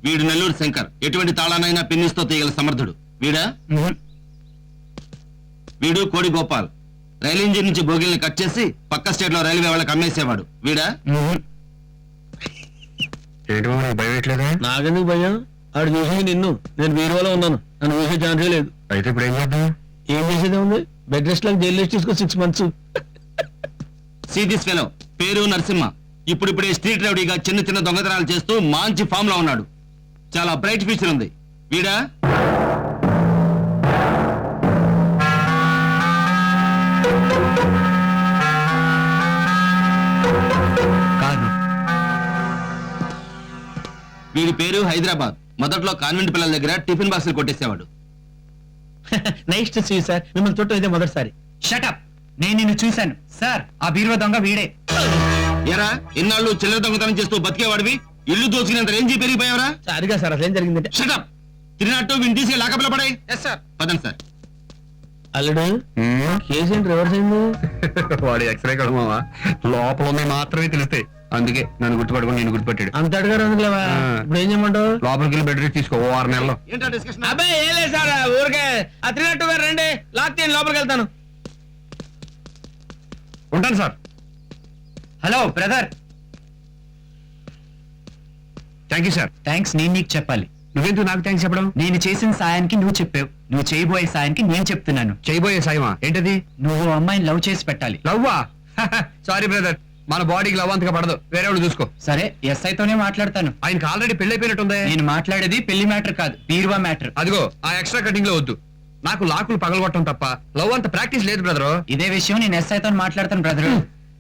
వీడు నెల్లూరు శంకర్, ఎటువంటి తాళానైనా పిన్నిస్తో తీయగల సమర్థుడు. వీడా? వీడు కోడి గోపాల్, రైలు ఇంజిన్ నుంచి బోగిల్ని కట్ చేసి పక్క స్టేట్ లో రైల్వే వాళ్ళకి అమ్మేసేవాడు. వీడా? నాకెందుకు భయం? ఆడు చూసి నిన్ను, నేను బీరువాలో ఉన్నాను, నన్ను చూసే ఛాన్సే లేదు. అయితే ఇప్పుడు ఏం చేద్దాం? ఏం చేసేదే ఉంది? బెడ్ రెస్ట్ లాగా జైలు తీసుకో 6 months. సీ దిస్ ఫెలో, పేరు నరసింహ. ఇప్పుడిప్పుడే స్ట్రీట్ రౌడీగా చిన్న చిన్న దొంగతనాలు చేస్తూ మంచి ఫామ్ లో ఉన్నాడు. చాలా బ్రైట్ ఫ్యూచర్ ఉంది. వీడా? కాదు. వీడి పేరు హైదరాబాద్. మొదట్లో కాన్వెంట్ పిల్లల దగ్గర టిఫిన్ బాక్సులు కొట్టేసేవాడు. Nice to see sir. మిమ్మల్ని చుట్టూ ఇదే మొదటిసారి. షటప్, నేను నిన్ను చూశాను సార్. ఆ బీరువా దొంగ వీడే. ఎరా, ఇన్నాళ్ళు చిల్లర దొంగతనం చేస్తూ బతికేవాడివి, ఇల్లు దోచుకునేంత రేంజీ పెరిగిపోయావరా? సరిగా సార్, అసలు ఏం జరిగిందంటే షటప్, తిరిగినట్టు వీడిని తీసుకెళ్ళి లాకప్లో పడాయి. పదండి సార్. అల్లుడు, కేసు ఏంటి రివర్స్ అయింది? వాడి ఎక్స్రే కడమావా, లోపల ఉన్నాయి మాత్రమే తెలుస్తాయి. అందుకే నన్ను గుర్తుపట్టుకుని నేను గుర్తుపెట్టాడు. అంత అడగారు అందుకులేవా? ఇప్పుడు ఏం చేయమంటావు? లోపలికి వెళ్ళి బెడ్ రెస్ట్ తీసుకో 6 నెలల్లో. ఏంటా డిస్కషన్? అబ్బాయి ఏం లేదు సార్, ఊరికే ఆ 302 గారు రండి, లాక్ తీయండి, లోపలికి వెళ్తాను. ఉంటాను sir. Hello brother. Thank you sir. Thanks నేను నీకు చెప్పాలి. నువ్వెందుకు నాకు థ్యాంక్స్ చెప్పడం? నేను చేసిన సాయానికి నువ్వు చెప్పావు, నువ్వు చేయబోయే సాయానికి నేను చెప్తున్నాను. చేయబోయే సాయమా? ఏంటది? నువ్వు అమ్మాయిని లవ్ చేసి పెట్టాలి. లవ్వా? సారీ బ్రదర్, మన బాడీకి లవ్ అంతగా పడదు, వేరే వాళ్ళు చూసుకో. సరే, ఎస్ఐతోనే మాట్లాడతాను. ఆయనకి ఆల్రెడీ పెళ్లి అయిపోయినట్టుంది. నేను మాట్లాడేది పెళ్లి మ్యాటర్ కాదు, బీరువా మ్యాటర్. అదిగో ఆ ఎక్స్ట్రా కటింగ్ లో వద్దు. నాకు లాకులు పగలగొట్టడం తప్ప లవ్ అంత ప్రాక్టీస్ లేదు బ్రదరు. ఇదే విషయం నేను ఎస్ఐతో మాట్లాడతాను బ్రదర్.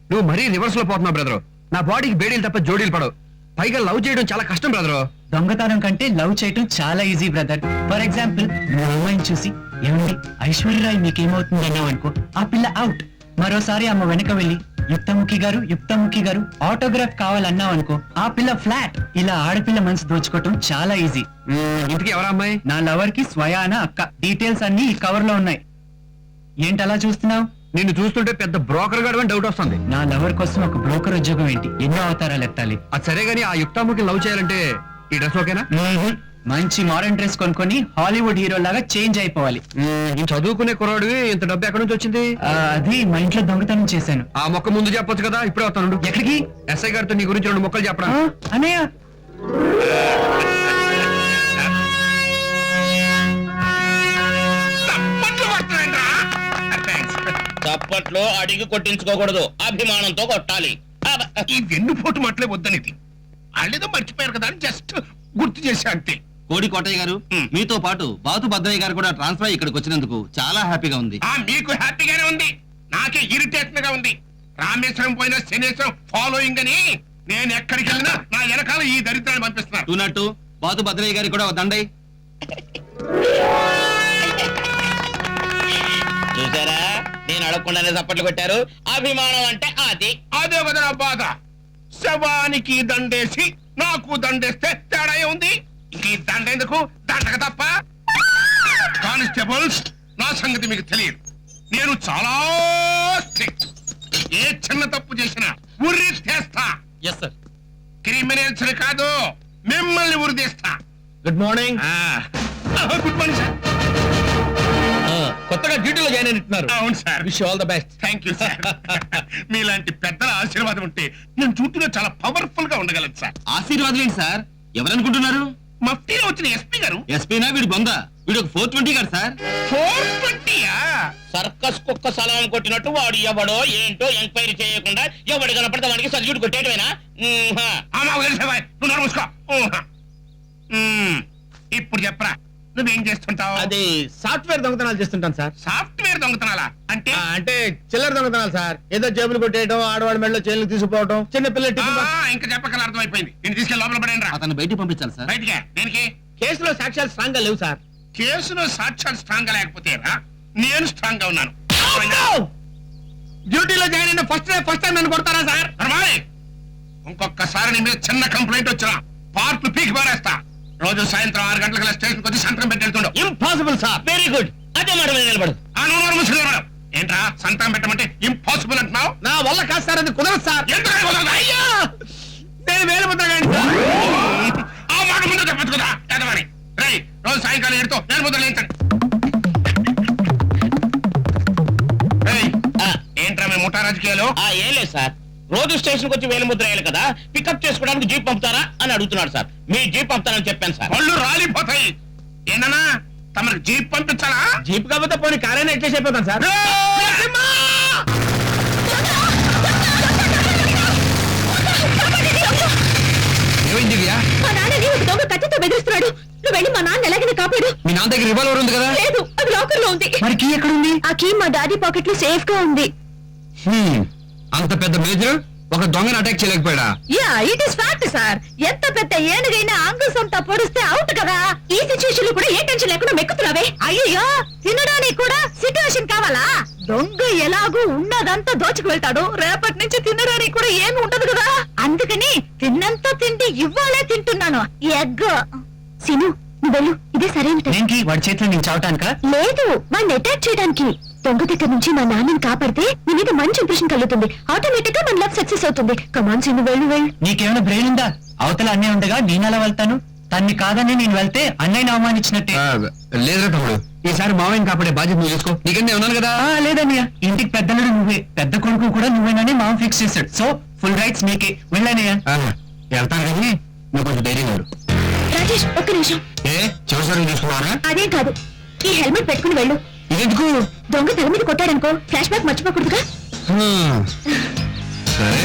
నువ్వు మరీ రివర్స్ లో పోతున్నావు బ్రదరు. నా బాడీకి బేడీలు తప్ప జోడీలు పడవు. పైగా లవ్ చేయడం చాలా కష్టం బ్రదరు. దొంగతనం కంటే లవ్ చేయటం చాలా ఈజీ బ్రదర్. ఫర్ ఎగ్జాంపుల్, నువ్వు అమ్మాయిని చూసి ఏమండి ఐశ్వర్యరాయ్ మీకేమవుతుంది అన్నావు అనుకో, ఆ పిల్ల అవుట్. మరోసారి ఆమె వెనక వెళ్ళి యుక్తముఖి గారు ఆటోగ్రాఫ్ కావాలన్నావు అనుకో, ఆ పిల్ల ఫ్లాట్. ఇలా ఆడపిల్ల మనసు దోచుకోవటం చాలా ఈజీ. ఇంతకీ ఎవరా అమ్మాయి? నా లవర్ కి స్వయాన అక్క. డీటెయిల్స్ అన్ని ఈ కవర్ లో ఉన్నాయి. ఏంటలా చూస్తున్నావు? నిన్ను చూస్తుంటే పెద్ద బ్రోకర్ గాడు అని డౌట్ వస్తుంది. నా లవర్ కోసం ఒక బ్రోకర్ ఉద్యోగం ఏంటి, ఎన్నో అవతారాలు ఎత్తాలి. అది సరే గానీ ఆ యుక్తాముఖి లవ్ చేయాలంటే ఈ డ్రెస్ ఓకేనా? మంచి మోడర్న్ డ్రెస్ కొనుక్కొని హాలీవుడ్ హీరో లాగా చేంజ్ అయిపోవాలి. చదువుకునే కుర్రాడివి, ఇంత డబ్బు ఎక్కడి నుంచి వచ్చింది? అది మా ఇంట్లో దొంగతనం చేశాను. ఆ మొక్క ముందు చెప్పొచ్చు కదా, ఇప్పుడే వస్తాను. ఎక్కడికి? ఎస్ఐ గారితో నీ గురించి 2 మొక్కలు చెప్పడం. అన్నయ్య, చప్పట్లో అడిగి కొట్టించుకోకూడదు, అభిమానంతో కొట్టాలి. ఈ వెన్నుపోటు మాటలే వద్దనిది. వాళ్ళేదో మర్చిపోయారు కదా అని జస్ట్ గుర్తు చేశా అంతే. కోడి కోటయ్య గారు, మీతో పాటు బాతు భద్రయ్య గారు కూడా ట్రాన్స్ఫర్ ఇక్కడికి వచ్చినందుకు చాలా హ్యాపీగా ఉంది. మీకు హ్యాపీగానే ఉంది, నాకే ఇరిటేషన్ గా ఉంది. రామేశ్వరం పోయినా శనేశ్వరం ఫాలోయింగ్ అని నేను ఎక్కడికి వెళ్ళినా నా వెనకాల ఈ దరిద్రాన్ని పంపిస్తున్నారు. టూనట్టు బాతు భద్రయ్య గారికి కూడా దండై. చూసారా, నేను అడగకుండానే చప్పట్లు కొట్టారు. అభిమానం అంటే అది. అదే కదా నా బాధ. శవానికి దండేసి నాకు దండేస్తే తేడా ఉంది. ఈ దండ ఎందుకు? దండక తప్ప. కానిస్టేబుల్స్, నా సంగతి మీకు తెలియదు. నేను చాలా స్ట్రిక్ట్. ఏ చిన్న తప్పు చేసినా ఉరి తీస్తా. Yes sir. క్రిమినల్స్ కాదు, మిమ్మల్ని ఉరి తీస్తా. Good morning. Good morning sir. కొత్తగా డ్యూటీలో జాయిన్ అయినట్టున్నారు. అవును sir. Wish all the best. Thank you sir. మీలాంటి పెద్దల ఆశీర్వాదం ఉంటే నేను డ్యూటీలో చాలా పవర్ఫుల్ గా ఉండగలను సార్. ఆశీర్వాదం ఏంటి సార్, ఎవరనుకుంటున్నారు? మఫ్టీలో వచ్చిన ఎస్పీ గారు. ఎస్పీనా? వీడు బొంద, వీడు 420 గారు సార్. 420యా? సర్కస్ కుక్క సలాం కొట్టినట్టు వాడు ఎవడో ఏంటో ఎంక్వైరీ చేయకుండా ఎవడు కనపడితే వాడికి సల్యూట్ కొట్టేయడమేనా? నువ్వు నడుముసుకో. ఇప్పుడు చెప్పరా, నువ్వేం చేస్తుంటావు? అది సాఫ్ట్వేర్ దొంగతనాలు చేస్తుంటాను సార్. సాఫ్ట్వేర్ దొంగతనాలా అంటే? అంటే చిల్లర దొంగతనాలు సార్. ఏదో జేబులు కొట్టేయడం, ఆడవాడి మెడలో చైన్లు తీసుకుపోవడం, చిన్న పిల్లలు ఇంకా చెప్పకల అర్థమైపోయింది. నేను తీసుకెళ్ళి లోపల పడేయండి రా. అతను బయటికి పంపించాలి సార్. బయటికే? దేనికి? కేసులో సాక్ష్యాలు స్ట్రాంగ్ గా లేవు సార్. కేసులో సాక్ష్యాలు స్ట్రాంగ్ గా లేకపోతే నేను స్ట్రాంగ్ గా ఉన్నాను. డ్యూటీలో జాయిన్ అయిన ఫస్ట్ టైం నన్ను కొడతారా సార్? ఇంకొకసారి నీ మీద చిన్న కంప్లైంట్ వచ్చినా పార్ట్లు పీకి పారేస్తా. రోజు సాయంత్రం 6 గంటలకు స్టేషన్ కొద్ది సంతకం పెట్టి వెళ్తుండవు. Impossible sir. వెరీ గుడ్, అదే మాట మీద నిలబడు. ఏంట్రా సంతకం పెట్టమంటే ఇంపాసిబుల్ అంటున్నావు? నా వల్ల కాదు సార్, అది కుదరదు సార్. ఎందుకని కుదరదు? అయ్యా, నేను వేలు ముద్రగా ఆ మాట వాడు ముందు చెప్పచ్చు కదా ఎదవని. రేయ్, రోజు సాయంకాలం ఎడుతో నేను ముద్ర లేంచండి. ఏంట్రా మీ ముఠా రాజకీయాలు? ఏం లేదు సార్, రోజు స్టేషన్ వచ్చి వేలు ముద్ర వేయాలి కదా, పికప్ చేసుకోవడానికి జీప్ పంపుతారా అని అడుగుతున్నాడు సార్. మీ జీప్ పంపుతారని చెప్పాను సార్. పళ్ళు రాలిపోతాయి. ఏంటన్నా తమరికి జీప్ పంపించాలా? జీప్ కాకపోతే పోనీ కారైనా ఎక్కేసి అయిపోతాను సార్. ఏమైంది దివ్యా? మా నాన్నని ఒక దొంగ కత్తితో బెదిరిస్తున్నాడు. నువ్వు వెళ్ళి మా నాన్న ఎలాగైనా కాపాడు. మీ నాన్న దగ్గర రివాల్వర్ ఉంది కదా? లేదు, అది లాకర్ లో ఉంది. మరి కీ ఎక్కడుంది? ఆ కీ మా డాడీ పాకెట్ లో సేఫ్ గా ఉంది. అంత పెద్ద మేజర్ ఒక దొంగను అటాక్ చేయలేకపోయాడా? Yeah, it is fact sir. ఎంత పెద్ద ఏనుగైనా అంగుసంతా పొడిస్తే అవుట్ కదా. ఈ సిచ్యువేషన్ లో కూడా ఏ టెన్షన్ లేకుండా మెక్కుతున్నావే. అయ్యో, తినడానికి కూడా సిచ్యువేషన్ కావాలా? దొంగ ఎలాగూ ఉన్నదంతా దోచుకు వెళ్తాడు. రేపటి నుంచి తినడానికి కూడా ఏమి ఉండదు కదా. అందుకని తిన్నంత తిండి ఇవ్వాలే తింటున్నాను. ఎగ్ సిను, నువ్వు వెళ్ళు. ఇదే సరైన టైం. దేనికి? వాడి చేతిలో నేను చావటానికా? లేదు, వాడిని అటాక్ చేయడానికి. దొంగ దగ్గర నుంచి మా నాన్నని కాపాడితే నీ మీద మంచి ఇంప్రెషన్ కలుగుతుంది. ఆటోమేటిక్ గా మన లవ్ సక్సెస్ అవుతుంది. కమాన్ సిను, వెళ్ళు వెళ్ళు. నీకేమైనా బ్రెయిన్ ఉందా? అవతల అన్నయ్య ఉండగా నేను ఎలా వెళ్తాను? తన్ని కాదని నేను వెళ్తే అన్నయ్యని అవమానించినట్టే. లేదురా తమ్ముడు, ఈసారి మామయ్యని కాపాడే బాధ్యత నువ్వు తీసుకో. నీకంటే ఉన్నాను కదా. లేదన్నయ్య, ఇంటికి పెద్దలుడు నువ్వే, పెద్ద కొడుకు కూడా నువ్వేనని మామ ఫిక్స్ చేశాడు. సో ఫుల్ రైట్స్ నీకే. వెళ్ళనయ్య. వెళ్తాను కానీ నువ్వు కొంచెం ధైర్యం లేడు. రాజేష్, ఒక్క నిమిషం. చివరిసారి చూసుకున్నారా? అదేం కాదు, ఈ హెల్మెట్ పెట్టుకుని వెళ్ళు. ఇదెందుకు? దొంగ తల మీద కొట్టాడనుకో, ఫ్లాష్ బ్యాక్ మర్చిపోకూడదుగా. సరే.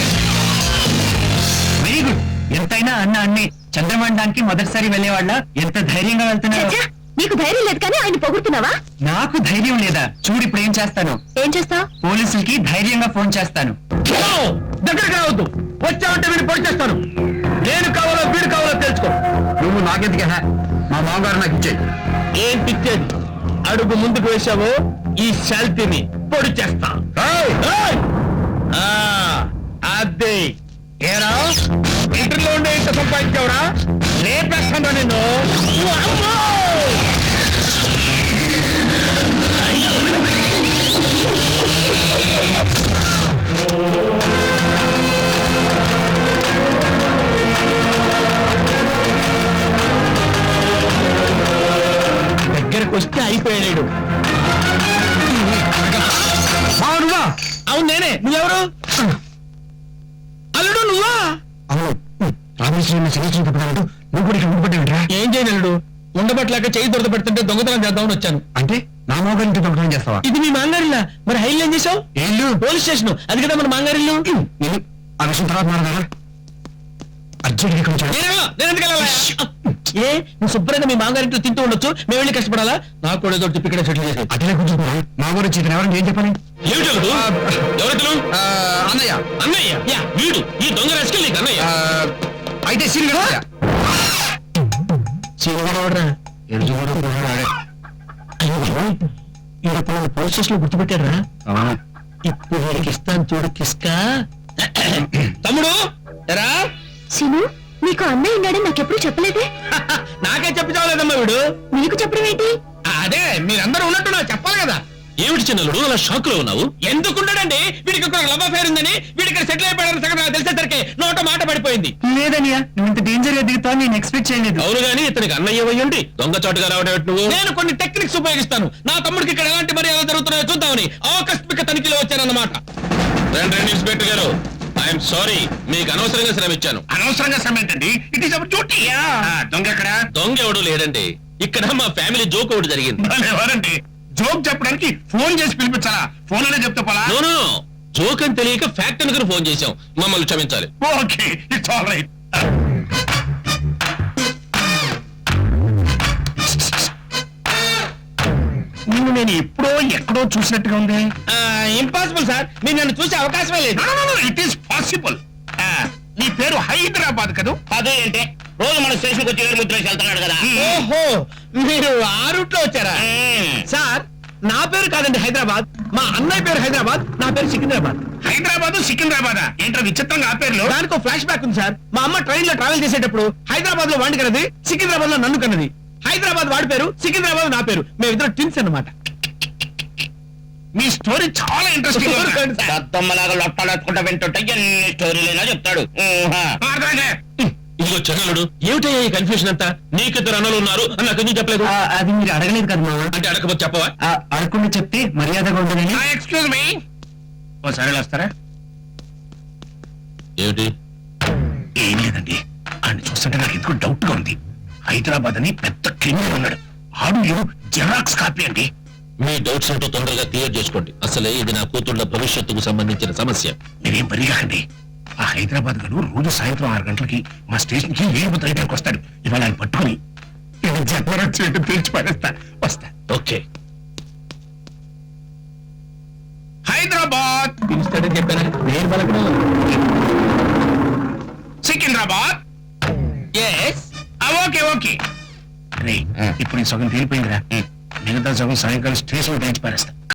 Very good. ఎంతైనా అన్న అన్నే. చంద్రమండానికి మొదటిసారి వెళ్ళేవాళ్ళ ఎంత ధైర్యంగా వెళ్తున్నాడు. చచ్చా, నీకు ధైర్యం లేదు కానీ ఆయన పొగుడుతున్నావా? నాకు ధైర్యం లేదా? చూడు ఇప్పుడు ఏం చేస్తాను. ఏం చేస్తావు? పోలీసులకి ధైర్యంగా ఫోన్ చేస్తాను. దగ్గరికి రావద్దు. వచ్చావంటే వీడిని పొడి చేస్తాను. నేను కావాలో వీడు కావాలో తెలుసుకో. నువ్వు నాకెందుకే? మా మామగారు నాకు ఇచ్చే. ఏంటి ఇచ్చేది? అడుగు ముందుకు వేసావు, ఈ శాల్తీని పొడి చేస్తా. అదే ఏరా, ఇంటర్లో ఉండే ఇంత సంపాదించావురా? లేపేస్తాను నిన్ను. అమ్మో! దగ్గరకు వస్తే అయిపోయాడు. నువ్వా? అవును నేనే. నువ్వెవరు? అల్లుడు నువ్వా? అవును. రామేశ్వరం సంవత్సరం తప్పదంటూ నువ్వు కూడా ఇక్కడ ఉండిపడ్డావురా? ఏం చేయగలడు? ఉండబట్లాక చేయి దొరద పెడుతుంటే దొంగతనం చేద్దామని వచ్చాను. అంటే నా మామగారింటి దొంగతనం చేస్తావా? ఇది మీ మాంగారిల్లా? మరి హైల్ ఏం చేసావు? ఏళ్ళు పోలీస్ స్టేషన్. అది కదా మన మాంగారిల్లు. నేను ఆ విషయం తర్వాత మాట్లాడాలా? అర్జెంట్గా కొంచెం నేను ఎందుకు వెళ్ళాలా? ఏ, నువ్వు శుభ్రంగా మీ మాంగారింట్లో తింటూ ఉండొచ్చు, మేము వెళ్ళి కష్టపడాలా? నాకు కూడా ఏదో చెప్పి ఇక్కడ సెటిల్ చేసేది. అదే కొంచెం మా గురించి ఇతను ఎవరంటే ఏం చెప్పాలి? ఎవరితను? అన్నయ్య. అన్నయ్య? యా, వీడు ఈ దొంగ రాసుకెళ్ళి నీకు అన్నయ్య. అయితే సీన్ కదా సీనియర్ పోలీస్ స్టేషన్ లో గుర్తుపెట్టారా? ఇప్పుడు వీడికి ఇస్తాను చూడు కిస్కా. తమ్ముడు ఎరా, సిను, నీకు అన్నయ్య ఉన్నాడని నాకెప్పుడు చెప్పలేదే. నాకే చెప్పి చావలేదమ్మా వీడు. నీకు చెప్పడం ఏంటి? అదే మీరందరూ ఉన్నట్టు నాకు చెప్పాలి కదా. ఏమిటి చిన్నలుడు అలా షాక్ లో ఉన్నావు? ఎందుకుంటాడండి? వీడికి ఒక లవ్ అఫేర్ ఉందని, వీడికి సెటిల్ అయిపోయాడని సంగతి నాకు తెలిసేసరికి నోట మాట పడిపోయింది. లేదన్నయ్య, నువ్వు ఇంత డేంజర్ గా దిగుతావు నేను ఎక్స్పెక్ట్ చేయలేదు. అవును గానీ ఇతనికి అన్నయ్య అయ్యండి దొంగచాటుగా రావడం నువ్వు. నేను కొన్ని టెక్నిక్స్ ఉపయోగిస్తాను. నా తమ్ముడికి ఇక్కడ ఎలాంటి మర్యాదలు జరుగుతున్నాయో చూద్దామని ఆకస్మిక తనిఖీలో వచ్చానన్నమాట. ఇన్స్పెక్టర్ గారు, ఐఎమ్ సారీ, మీకు అనవసరంగా శ్రమ ఇచ్చాను. అనవసరంగా శ్రమ ఏంటండి? It is our duty. దొంగ ఎక్కడ? దొంగ ఎవడు లేడండి. ఇక్కడ మా ఫ్యామిలీ జోక్ ఒకటి జరిగింది. ఎవరండి? జోక్ చెప్పడానికి ఫోన్ చేసి పిలిపించాలా? ఫోన్ అనే చెప్తే పోలా? జోక్ అని తెలియక ఫ్యాక్ట్ అనుకుని ఫోన్ చేశాం. మమ్మల్ని క్షమించాలి. Okay, it's all right. నేను ఎప్పుడో ఎక్కడో చూసినట్టుగా ఉంది. ఇంపాసిబుల్ సార్, మీరు నన్ను చూసే అవకాశమే లేదు. It is possible. నీ పేరు హైదరాబాద్ కదా? అదే ఏంటి, రోజు మన స్టేషన్ వచ్చి వేలు ముద్ర వేసి వెళ్తున్నాడు కదా. ఓహో, మీరు ఆ రూట్ లో వచ్చారా? సార్, నా పేరు కాదండి హైదరాబాద్, మా అన్నయ్య పేరు హైదరాబాద్, నా పేరు సికింద్రాబాద్. హైదరాబాద్ సికింద్రాబాద్ ఏంటో విచిత్రంగా ఆ పేర్లు. దానికి ఫ్లాష్ బ్యాక్ ఉంది సార్. మా అమ్మ ట్రైన్ లో ట్రావెల్ చేసేటప్పుడు హైదరాబాద్ లో వాడి కన్నది, సికింద్రాబాద్ లో నన్ను కన్నది. హైదరాబాద్ వాడి పేరు, సికింద్రాబాద్ నా పేరు. మేమిద్దరు ట్విన్స్ అన్నమాట. మీ స్టోరీ చాలా ఇంట్రెస్టింగ్. దత్తమ్మలాగా లొట్టాడుకుంటా వింటుంటే ఎన్ని స్టోరీలైనా చెప్తాడు. ఇదిగో చెన్నలుడు ఏమిటయ్యా ఈ కన్ఫ్యూజన్ అంతా? నీకిద్దరు అన్నలు ఉన్నారు అని నాకు ఎందుకు చెప్పలేదు? అది మీరు అడగలేదు కదా మామ. అంటే అడగకపోతే చెప్పవా? అడగకుండా చెప్తే మర్యాదగా ఉండదని. ఎక్స్క్యూజ్ మీ ఓసారి వస్తారా? ఏమిటి? ఏం లేదండి, ఆయన చూస్తుంటే నాకు ఎందుకు డౌట్ గా ఉంది. హైదరాబాద్ అని పెద్ద క్రిమినల్ ఉన్నాడు, ఆడు జెరాక్స్ కాపీ అండి. మీ డౌట్స్ ఏంటో తొందరగా క్లియర్ చేసుకోండి. అసలే ఇది నా కూతుళ్ళ భవిష్యత్తుకు సంబంధించిన సమస్య. మీరేం పరిగాకండి. ఆ హైదరాబాద్ గడు రోజు సాయంత్రం 6 గంటలకి మా స్టేషన్ కి వేలు రైటర్కి వస్తాడు. ఇవాళ ఆయన పట్టుకుని జబ్బర్ వచ్చినట్టు పిలిచి పడేస్తా. వస్తా. ఓకే. హైదరాబాద్, పిలుస్తాడని చెప్పాను. నేను పలకడం. సికింద్రాబాద్. Okay okay. రే ఇప్పుడు ఈ సగం తేలిపోయిందిరా, మిగతా సగం సాయంకాలం స్టేషన్ తెచ్చి పారేస్తా.